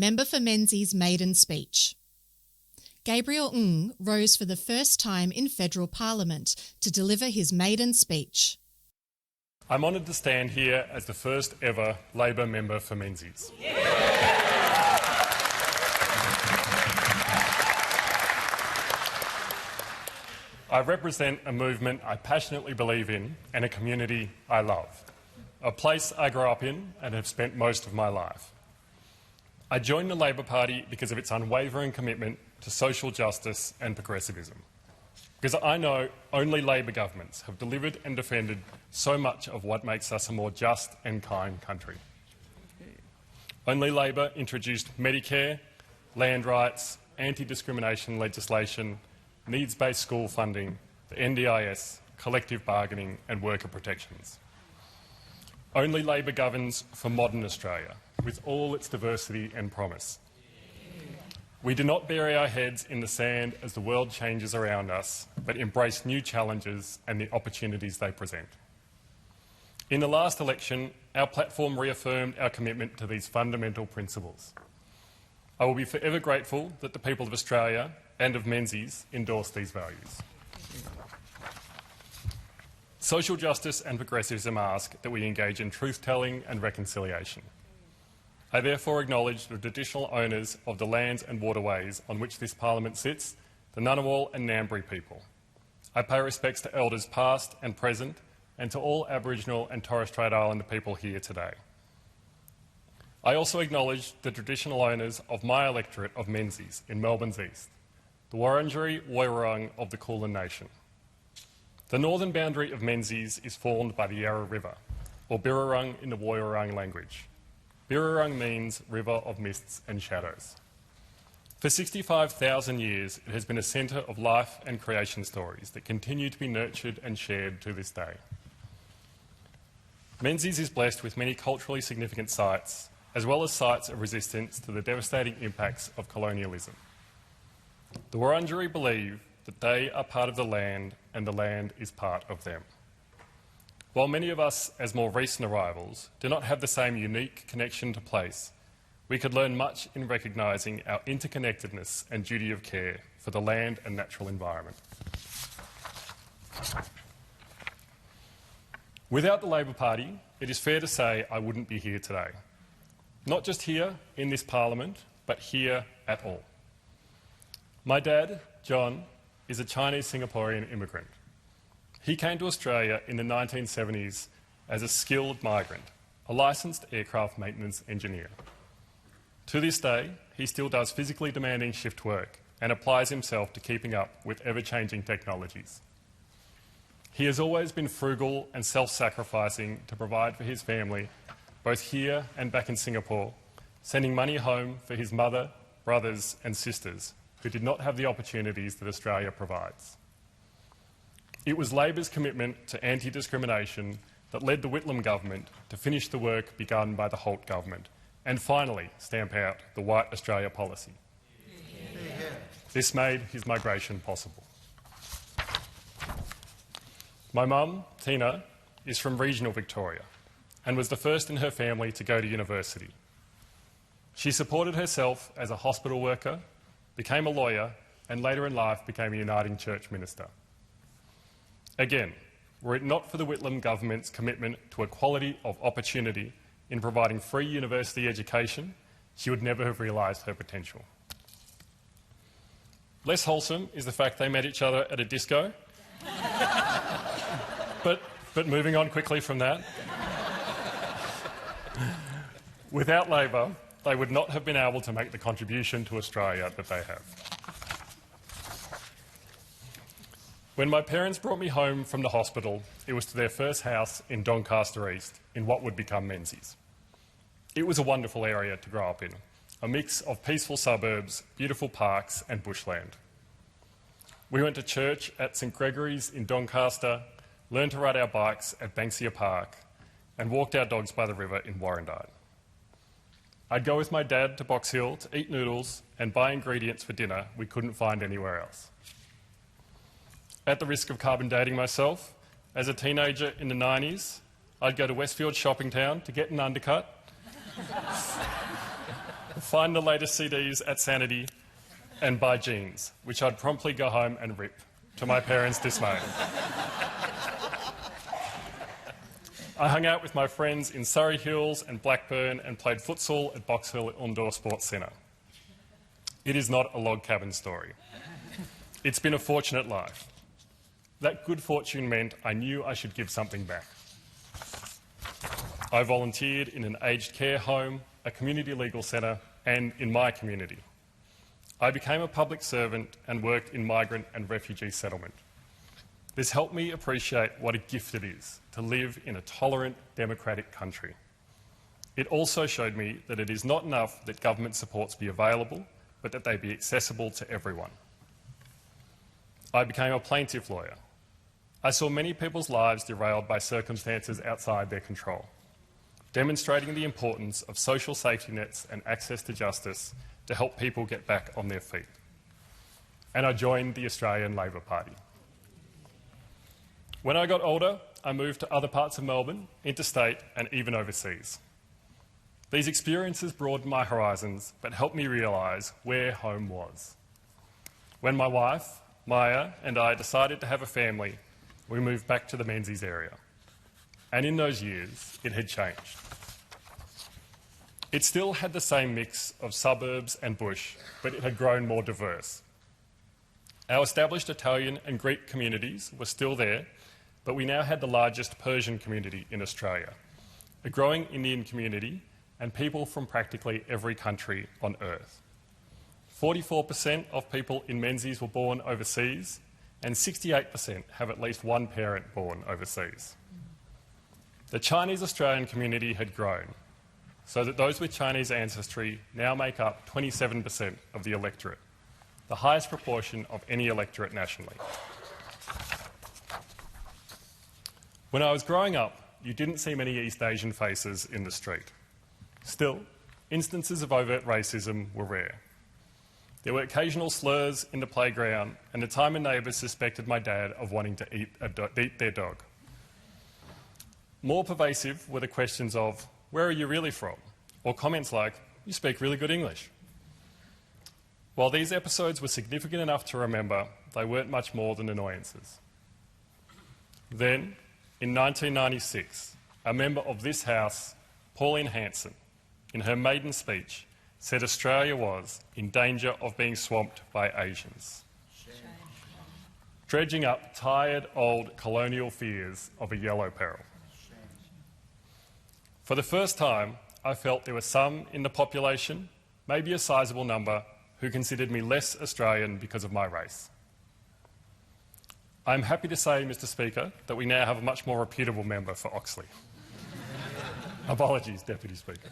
Member for Menzies' maiden speech. Gabriel Ng rose for the first time in federal parliament to deliver his maiden speech. I'm honoured to stand here as the first ever Labor member for Menzies. I represent a movement I passionately believe in and a community I love, a place I grew up in and have spent most of my life. I joined the Labor Party because of its unwavering commitment to social justice and progressivism, because I know only Labor governments have delivered and defended so much of what makes us a more just and kind country. Only Labor introduced Medicare, land rights, anti-discrimination legislation, needs-based school funding, the NDIS, collective bargaining and worker protections. Only Labor governs for modern Australia, with all its diversity and promise. We do not bury our heads in the sand as the world changes around us, but embrace new challenges and the opportunities they present. In the last election, our platform reaffirmed our commitment to these fundamental principles. I will be forever grateful that the people of Australia and of Menzies endorse these values. Social justice and progressivism ask that we engage in truth-telling and reconciliation. I therefore acknowledge the traditional owners of the lands and waterways on which this parliament sits, the Ngunnawal and Ngambri people. I pay respects to elders past and present and to all Aboriginal and Torres Strait Islander people here today. I also acknowledge the traditional owners of my electorate of Menzies in Melbourne's east, the Wurundjeri Woiwurrung of the Kulin Nation. The northern boundary of Menzies is formed by the Yarra River, or Birrarung in the Woiwurrung language. Birrarung means river of mists and shadows. For 65,000 years, it has been a centre of life and creation stories that continue to be nurtured and shared to this day. Menzies is blessed with many culturally significant sites, as well as sites of resistance to the devastating impacts of colonialism. The Wurundjeri believe that they are part of the land and the land is part of them. While many of us, as more recent arrivals, do not have the same unique connection to place, we could learn much in recognising our interconnectedness and duty of care for the land and natural environment. Without the Labor Party, it is fair to say I wouldn't be here today. Not just here in this parliament, but here at all. My dad, John, is a Chinese Singaporean immigrant. He came to Australia in the 1970s as a skilled migrant, a licensed aircraft maintenance engineer. To this day, he still does physically demanding shift work and applies himself to keeping up with ever-changing technologies. He has always been frugal and self-sacrificing to provide for his family, both here and back in Singapore, sending money home for his mother, brothers and sisters who did not have the opportunities that Australia provides. It was Labor's commitment to anti-discrimination that led the Whitlam government to finish the work begun by the Holt government and finally stamp out the White Australia policy. Yeah. This made his migration possible. My mum, Tina, is from regional Victoria and was the first in her family to go to university. She supported herself as a hospital worker, became a lawyer and later in life became a Uniting Church minister. Again, were it not for the Whitlam government's commitment to equality of opportunity in providing free university education, she would never have realised her potential. Less wholesome is the fact they met each other at a disco. but moving on quickly from that, without Labor, they would not have been able to make the contribution to Australia that they have. When my parents brought me home from the hospital, it was to their first house in Doncaster East, in what would become Menzies. It was a wonderful area to grow up in, a mix of peaceful suburbs, beautiful parks and bushland. We went to church at St Gregory's in Doncaster, learned to ride our bikes at Banksia Park and walked our dogs by the river in Warrandyte. I'd go with my dad to Box Hill to eat noodles and buy ingredients for dinner we couldn't find anywhere else. At the risk of carbon dating myself, as a teenager in the 90s, I'd go to Westfield Shopping Town to get an undercut, find the latest CDs at Sanity and buy jeans, which I'd promptly go home and rip, to my parents' dismay. I hung out with my friends in Surrey Hills and Blackburn and played futsal at Box Hill Indoor Sports Centre. It is not a log cabin story. It's been a fortunate life. That good fortune meant I knew I should give something back. I volunteered in an aged care home, a community legal centre, and in my community. I became a public servant and worked in migrant and refugee settlement. This helped me appreciate what a gift it is to live in a tolerant, democratic country. It also showed me that it is not enough that government supports be available, but that they be accessible to everyone. I became a plaintiff lawyer. I saw many people's lives derailed by circumstances outside their control, demonstrating the importance of social safety nets and access to justice to help people get back on their feet. And I joined the Australian Labor Party. When I got older, I moved to other parts of Melbourne, interstate and even overseas. These experiences broadened my horizons but helped me realise where home was. When my wife, Maya, and I decided to have a family, we moved back to the Menzies area. And in those years, it had changed. It still had the same mix of suburbs and bush, but it had grown more diverse. Our established Italian and Greek communities were still there, but we now had the largest Persian community in Australia, a growing Indian community, and people from practically every country on earth. 44% of people in Menzies were born overseas, and 68% have at least one parent born overseas. The Chinese Australian community had grown, so that those with Chinese ancestry now make up 27% of the electorate, the highest proportion of any electorate nationally. When I was growing up, you didn't see many East Asian faces in the street. Still, instances of overt racism were rare. There were occasional slurs in the playground, and the time a neighbour suspected my dad of wanting to eat their dog. More pervasive were the questions of, "Where are you really from?" or comments like, "You speak really good English." While these episodes were significant enough to remember, they weren't much more than annoyances. Then, in 1996, a member of this House, Pauline Hanson, in her maiden speech, said Australia was in danger of being swamped by Asians, dredging up tired old colonial fears of a yellow peril. For the first time, I felt there were some in the population, maybe a sizable number, who considered me less Australian because of my race. I'm happy to say, Mr Speaker, that we now have a much more reputable member for Oxley. Apologies, Deputy Speaker.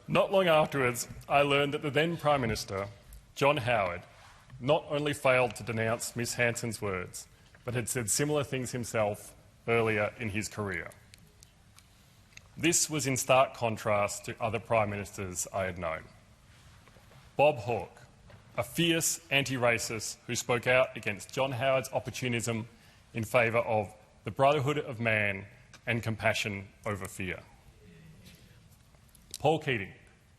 Not long afterwards, I learned that the then Prime Minister, John Howard, not only failed to denounce Miss Hanson's words, but had said similar things himself earlier in his career. This was in stark contrast to other Prime Ministers I had known. Bob Hawke, a fierce anti-racist who spoke out against John Howard's opportunism in favour of the brotherhood of man and compassion over fear. Paul Keating,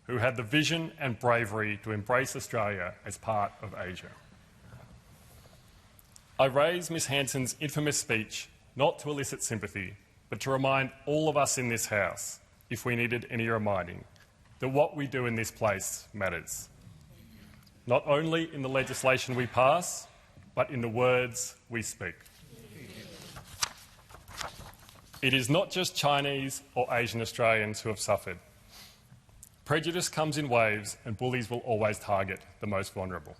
who had the vision and bravery to embrace Australia as part of Asia. I raise Miss Hanson's infamous speech not to elicit sympathy, but to remind all of us in this House, if we needed any reminding, that what we do in this place matters. Not only in the legislation we pass, but in the words we speak. It is not just Chinese or Asian Australians who have suffered. Prejudice comes in waves, and bullies will always target the most vulnerable.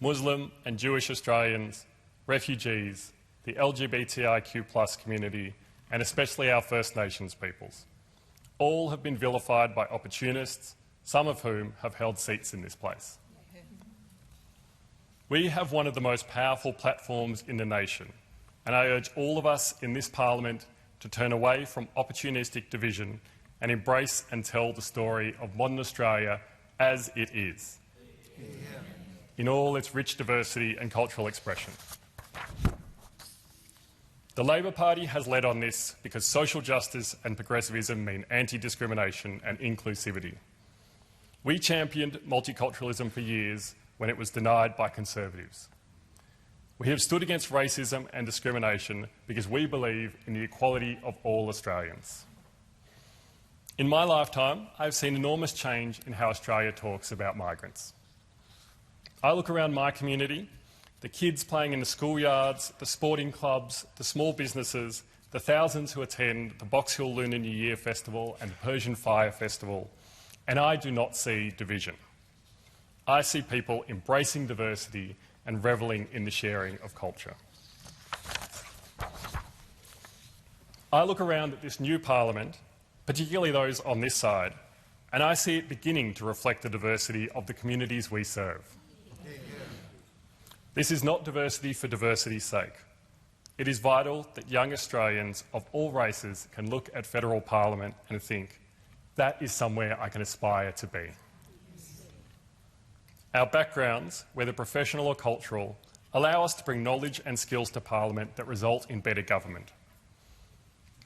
Muslim and Jewish Australians, refugees, the LGBTIQ+ community, and especially our First Nations peoples, all have been vilified by opportunists, some of whom have held seats in this place. We have one of the most powerful platforms in the nation, and I urge all of us in this Parliament to turn away from opportunistic division and embrace and tell the story of modern Australia as it is, in all its rich diversity and cultural expression. The Labor Party has led on this because social justice and progressivism mean anti-discrimination and inclusivity. We championed multiculturalism for years when it was denied by Conservatives. We have stood against racism and discrimination because we believe in the equality of all Australians. In my lifetime, I've seen enormous change in how Australia talks about migrants. I look around my community, the kids playing in the schoolyards, the sporting clubs, the small businesses, the thousands who attend the Box Hill Lunar New Year Festival and the Persian Fire Festival, and I do not see division. I see people embracing diversity and revelling in the sharing of culture. I look around at this new parliament, particularly those on this side, and I see it beginning to reflect the diversity of the communities we serve. This is not diversity for diversity's sake. It is vital that young Australians of all races can look at federal parliament and think, that is somewhere I can aspire to be. Our backgrounds, whether professional or cultural, allow us to bring knowledge and skills to parliament that result in better government.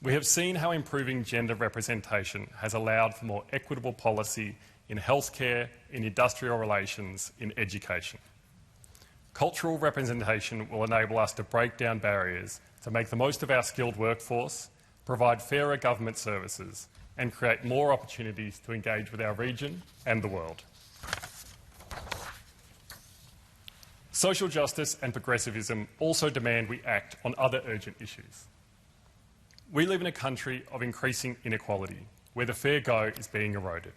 We have seen how improving gender representation has allowed for more equitable policy in healthcare, in industrial relations, in education. Cultural representation will enable us to break down barriers to make the most of our skilled workforce, provide fairer government services, and create more opportunities to engage with our region and the world. Social justice and progressivism also demand we act on other urgent issues. We live in a country of increasing inequality, where the fair go is being eroded.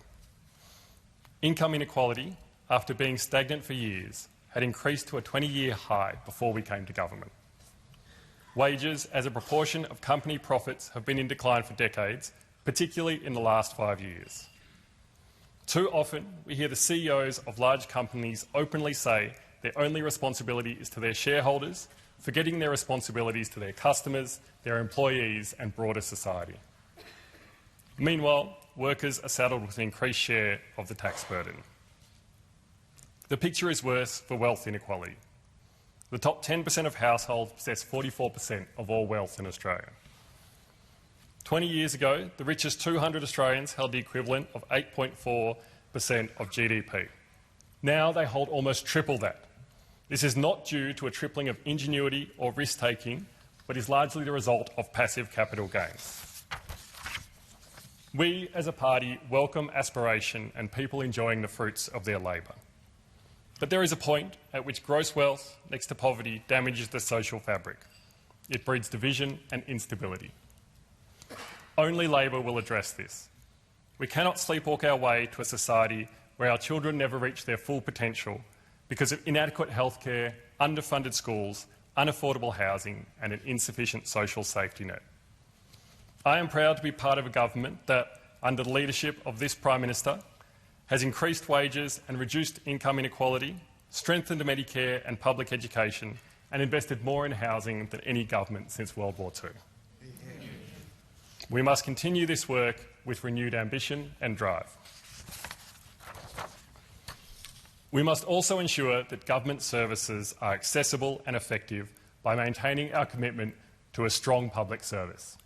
Income inequality, after being stagnant for years, had increased to a 20-year high before we came to government. Wages as a proportion of company profits have been in decline for decades, particularly in the last 5 years. Too often, we hear the CEOs of large companies openly say their only responsibility is to their shareholders, forgetting their responsibilities to their customers, their employees and broader society. Meanwhile, workers are saddled with an increased share of the tax burden. The picture is worse for wealth inequality. The top 10% of households possess 44% of all wealth in Australia. 20 years ago, the richest 200 Australians held the equivalent of 8.4% of GDP. Now they hold almost triple that. This is not due to a tripling of ingenuity or risk-taking, but is largely the result of passive capital gains. We, as a party, welcome aspiration and people enjoying the fruits of their labour. But there is a point at which gross wealth, next to poverty, damages the social fabric. It breeds division and instability. Only Labor will address this. We cannot sleepwalk our way to a society where our children never reach their full potential because of inadequate healthcare, underfunded schools, unaffordable housing and an insufficient social safety net. I am proud to be part of a government that, under the leadership of this Prime Minister, has increased wages and reduced income inequality, strengthened Medicare and public education, and invested more in housing than any government since World War II. We must continue this work with renewed ambition and drive. We must also ensure that government services are accessible and effective by maintaining our commitment to a strong public service.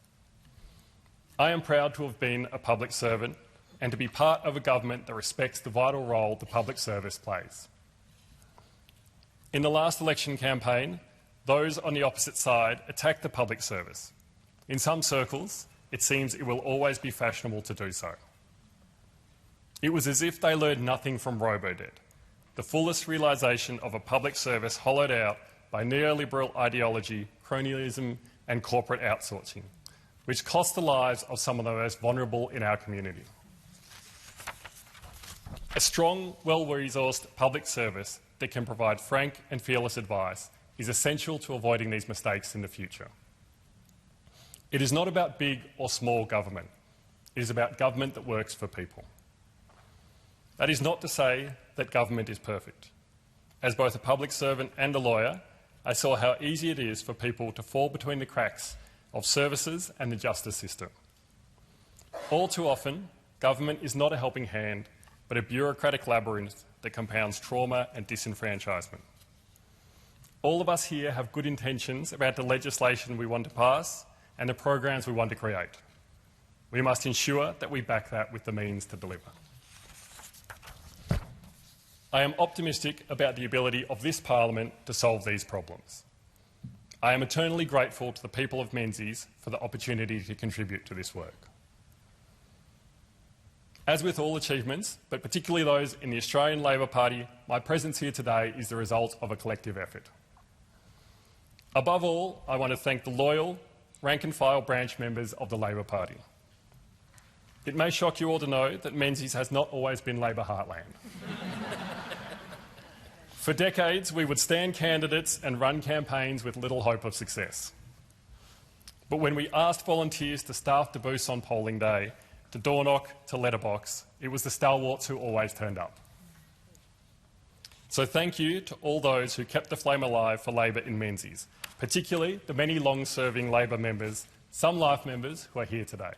I am proud to have been a public servant and to be part of a government that respects the vital role the public service plays. In the last election campaign, those on the opposite side attacked the public service. In some circles, it seems it will always be fashionable to do so. It was as if they learned nothing from robo-debt, the fullest realisation of a public service hollowed out by neoliberal ideology, cronyism and corporate outsourcing, which cost the lives of some of the most vulnerable in our community. A strong, well-resourced public service that can provide frank and fearless advice is essential to avoiding these mistakes in the future. It is not about big or small government. It is about government that works for people. That is not to say that government is perfect. As both a public servant and a lawyer, I saw how easy it is for people to fall between the cracks of services and the justice system. All too often, government is not a helping hand, but a bureaucratic labyrinth that compounds trauma and disenfranchisement. All of us here have good intentions about the legislation we want to pass and the programs we want to create. We must ensure that we back that with the means to deliver. I am optimistic about the ability of this Parliament to solve these problems. I am eternally grateful to the people of Menzies for the opportunity to contribute to this work. As with all achievements, but particularly those in the Australian Labor Party, my presence here today is the result of a collective effort. Above all, I want to thank the loyal, rank-and-file branch members of the Labor Party. It may shock you all to know that Menzies has not always been Labor heartland. For decades, we would stand candidates and run campaigns with little hope of success. But when we asked volunteers to staff the booths on polling day, to door knock, to letterbox, it was the stalwarts who always turned up. So thank you to all those who kept the flame alive for Labor in Menzies, particularly the many long-serving Labor members, some life members who are here today.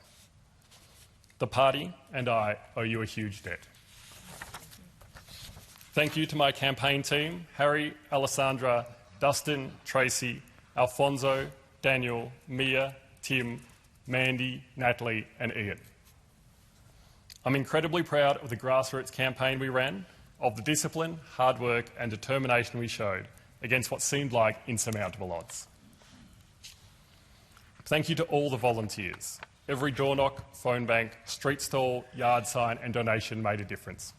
The party and I owe you a huge debt. Thank you to my campaign team, Harry, Alessandra, Dustin, Tracy, Alfonso, Daniel, Mia, Tim, Mandy, Natalie and Ian. I'm incredibly proud of the grassroots campaign we ran, of the discipline, hard work and determination we showed against what seemed like insurmountable odds. Thank you to all the volunteers. Every door knock, phone bank, street stall, yard sign and donation made a difference.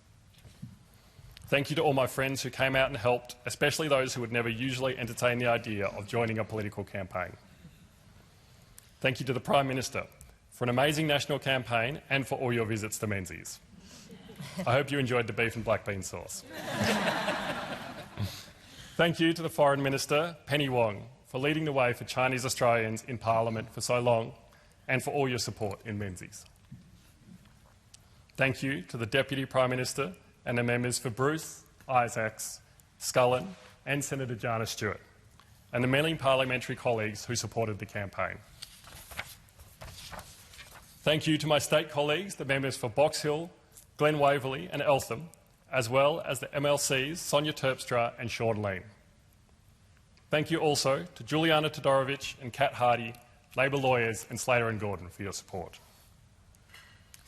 Thank you to all my friends who came out and helped, especially those who would never usually entertain the idea of joining a political campaign. Thank you to the Prime Minister for an amazing national campaign and for all your visits to Menzies. I hope you enjoyed the beef and black bean sauce. Thank you to the Foreign Minister, Penny Wong, for leading the way for Chinese Australians in Parliament for so long and for all your support in Menzies. Thank you to the Deputy Prime Minister and the members for Bruce, Isaacs, Scullin and Senator Jana Stewart, and the many parliamentary colleagues who supported the campaign. Thank you to my state colleagues, the members for Box Hill, Glen Waverley and Eltham, as well as the MLCs Sonia Terpstra and Sean Lean. Thank you also to Juliana Todorovich and Kat Hardy, Labor lawyers and Slater and Gordon for your support.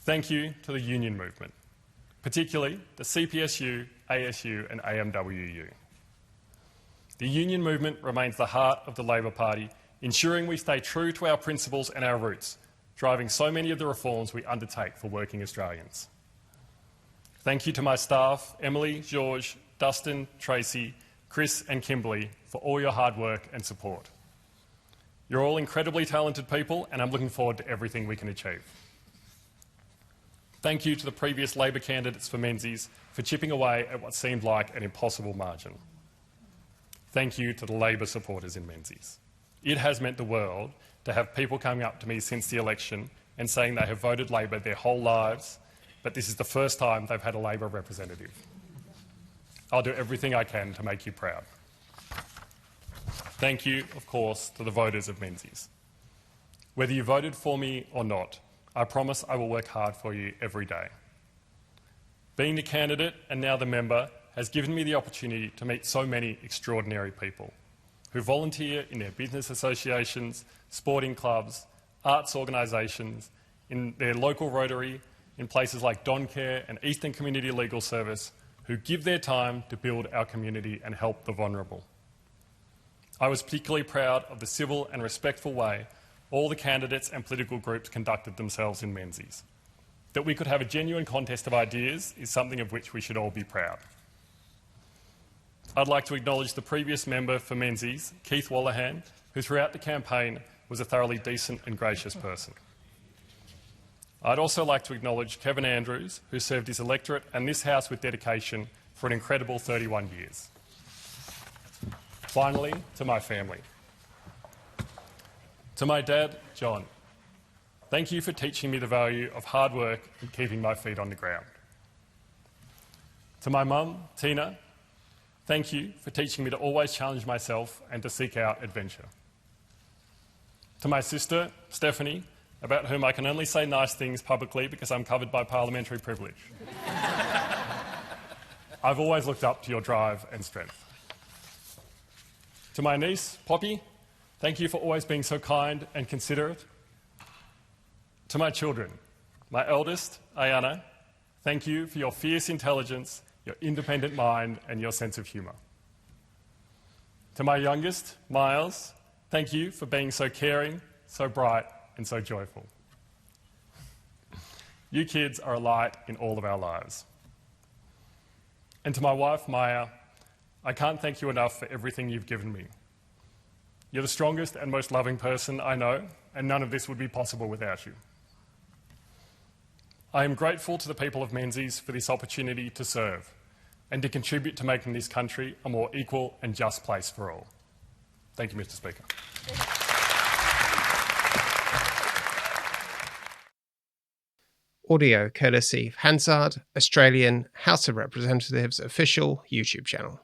Thank you to the union movement, particularly the CPSU, ASU and AMWU. The union movement remains the heart of the Labor Party, ensuring we stay true to our principles and our roots, driving so many of the reforms we undertake for working Australians. Thank you to my staff, Emily, George, Dustin, Tracy, Chris and Kimberly, for all your hard work and support. You're all incredibly talented people and I'm looking forward to everything we can achieve. Thank you to the previous Labor candidates for Menzies for chipping away at what seemed like an impossible margin. Thank you to the Labor supporters in Menzies. It has meant the world to have people coming up to me since the election and saying they have voted Labor their whole lives, but this is the first time they've had a Labor representative. I'll do everything I can to make you proud. Thank you, of course, to the voters of Menzies. Whether you voted for me or not, I promise I will work hard for you every day. Being the candidate and now the member has given me the opportunity to meet so many extraordinary people who volunteer in their business associations, sporting clubs, arts organisations, in their local Rotary, in places like Doncare and Eastern Community Legal Service, who give their time to build our community and help the vulnerable. I was particularly proud of the civil and respectful way all the candidates and political groups conducted themselves in Menzies. That we could have a genuine contest of ideas is something of which we should all be proud. I'd like to acknowledge the previous member for Menzies, Keith Wallahan, who throughout the campaign was a thoroughly decent and gracious person. I'd also like to acknowledge Kevin Andrews, who served his electorate and this House with dedication for an incredible 31 years. Finally, to my family. To my dad, John, thank you for teaching me the value of hard work and keeping my feet on the ground. To my mum, Tina, thank you for teaching me to always challenge myself and to seek out adventure. To my sister, Stephanie, about whom I can only say nice things publicly because I'm covered by parliamentary privilege. I've always looked up to your drive and strength. To my niece, Poppy, thank you for always being so kind and considerate. To my children, my eldest, Ayana, thank you for your fierce intelligence, your independent mind, and your sense of humour. To my youngest, Miles, thank you for being so caring, so bright, and so joyful. You kids are a light in all of our lives. And to my wife, Maya, I can't thank you enough for everything you've given me. You're the strongest and most loving person I know, and none of this would be possible without you. I am grateful to the people of Menzies for this opportunity to serve and to contribute to making this country a more equal and just place for all. Thank you, Mr. Speaker. Audio courtesy of Hansard, Australian House of Representatives official YouTube channel.